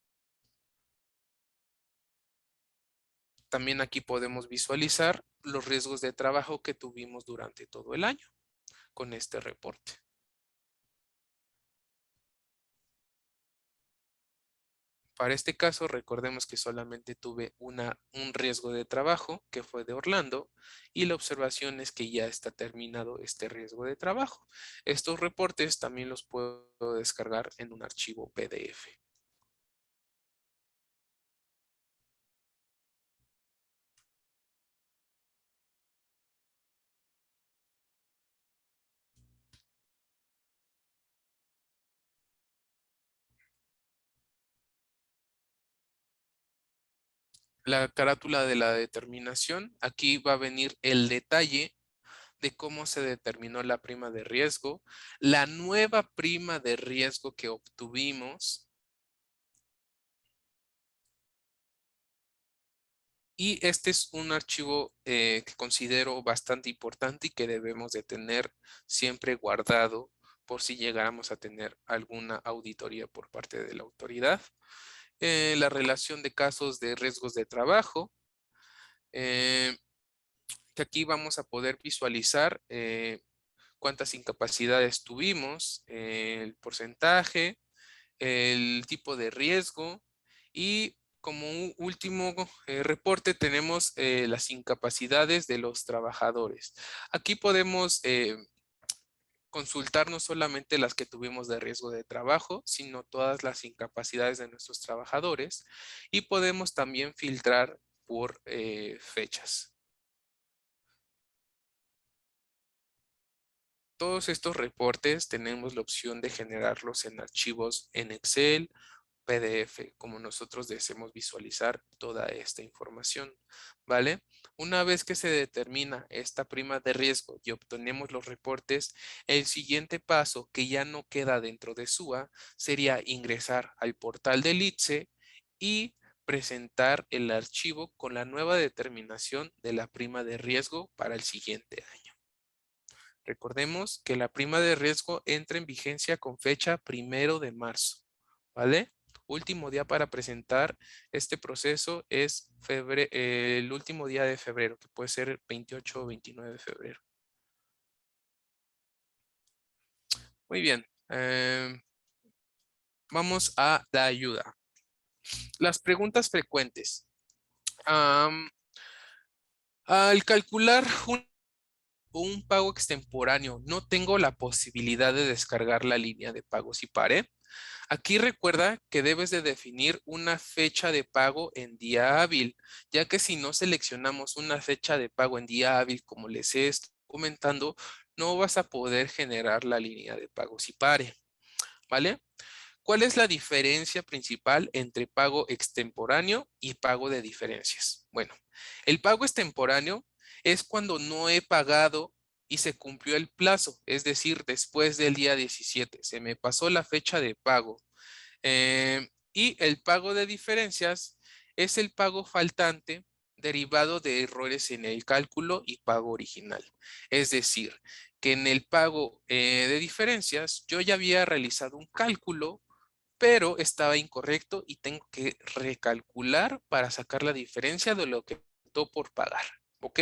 También aquí podemos visualizar los riesgos de trabajo que tuvimos durante todo el año con este reporte. Para este caso, recordemos que solamente tuve un riesgo de trabajo, que fue de Orlando, y la observación es que ya está terminado este riesgo de trabajo. Estos reportes también los puedo descargar en un archivo PDF. La carátula de la determinación, aquí va a venir el detalle de cómo se determinó la prima de riesgo, la nueva prima de riesgo que obtuvimos y este es un archivo que considero bastante importante y que debemos de tener siempre guardado por si llegáramos a tener alguna auditoría por parte de la autoridad. La relación de casos de riesgos de trabajo, eh, que aquí vamos a poder visualizar cuántas incapacidades tuvimos, el porcentaje, el tipo de riesgo y como un último reporte tenemos las incapacidades de los trabajadores. Aquí podemos consultar no solamente las que tuvimos de riesgo de trabajo, sino todas las incapacidades de nuestros trabajadores y podemos también filtrar por fechas. Todos estos reportes tenemos la opción de generarlos en archivos en Excel, PDF, como nosotros deseemos visualizar toda esta información, ¿vale? Una vez que se determina esta prima de riesgo y obtenemos los reportes, el siguiente paso que ya no queda dentro de SUA sería ingresar al portal del ITSE y presentar el archivo con la nueva determinación de la prima de riesgo para el siguiente año. Recordemos que la prima de riesgo entra en vigencia con fecha 1 de marzo, ¿vale? Último día para presentar este proceso es el último día de febrero, que puede ser el 28 o 29 de febrero. Muy bien. Vamos a la ayuda. Las preguntas frecuentes. Al calcular un pago extemporáneo, no tengo la posibilidad de descargar la línea de pagos y pare. Aquí recuerda que debes de definir una fecha de pago en día hábil, ya que si no seleccionamos una fecha de pago en día hábil, como les he estado comentando, no vas a poder generar la línea de pagos y pare, ¿vale? ¿Cuál es la diferencia principal entre pago extemporáneo y pago de diferencias? Bueno, el pago extemporáneo es cuando no he pagado y se cumplió el plazo, es decir, después del día 17, se me pasó la fecha de pago. Y el pago de diferencias es el pago faltante derivado de errores en el cálculo y pago original. Es decir, que en el pago de diferencias yo ya había realizado un cálculo pero estaba incorrecto y tengo que recalcular para sacar la diferencia de lo que optó por pagar. ¿Ok?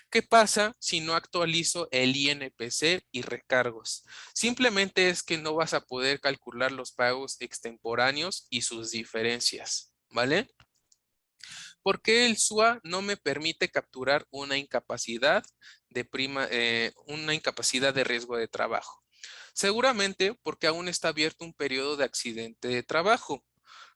¿Qué pasa si no actualizo el INPC y recargos? Simplemente es que no vas a poder calcular los pagos extemporáneos y sus diferencias. ¿Vale? ¿Por qué el SUA no me permite capturar una incapacidad de riesgo de trabajo? Seguramente porque aún está abierto un periodo de accidente de trabajo.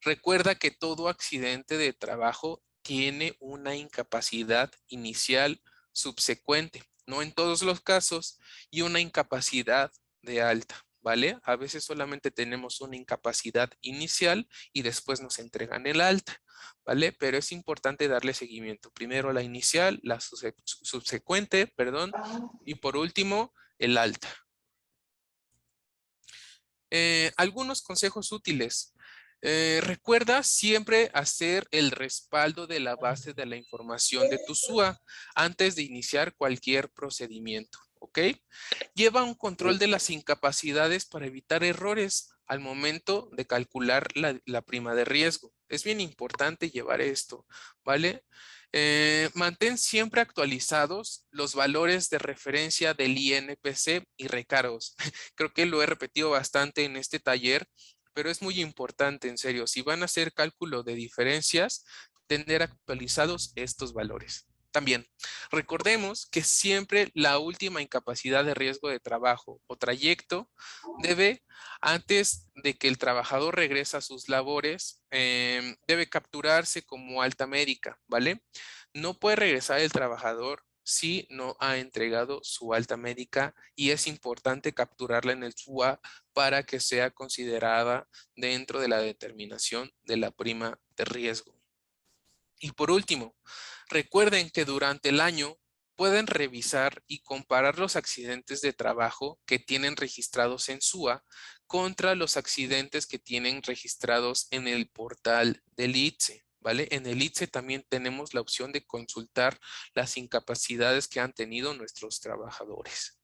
Recuerda que todo accidente de trabajo tiene una incapacidad inicial subsecuente, no en todos los casos, y una incapacidad de alta, ¿vale? A veces solamente tenemos una incapacidad inicial y después nos entregan el alta, ¿vale? Pero es importante darle seguimiento. Primero la inicial, la subsecuente, perdón, y por último el alta. Algunos consejos útiles. Recuerda siempre hacer el respaldo de la base de la información de tu SUA antes de iniciar cualquier procedimiento, ¿ok? Lleva un control de las incapacidades para evitar errores al momento de calcular la prima de riesgo. Es bien importante llevar esto, ¿vale? Mantén siempre actualizados los valores de referencia del INPC y recargos. Creo que lo he repetido bastante en este taller, pero es muy importante, en serio. Si van a hacer cálculo de diferencias, tener actualizados estos valores. También, recordemos que siempre la última incapacidad de riesgo de trabajo o trayecto debe, antes de que el trabajador regrese a sus labores, debe capturarse como alta médica, ¿vale? No puede regresar el trabajador si no ha entregado su alta médica y es importante capturarla en el SUA para que sea considerada dentro de la determinación de la prima de riesgo. Y por último, recuerden que durante el año pueden revisar y comparar los accidentes de trabajo que tienen registrados en SUA contra los accidentes que tienen registrados en el portal del ITSE, ¿vale? En el ITSE también tenemos la opción de consultar las incapacidades que han tenido nuestros trabajadores.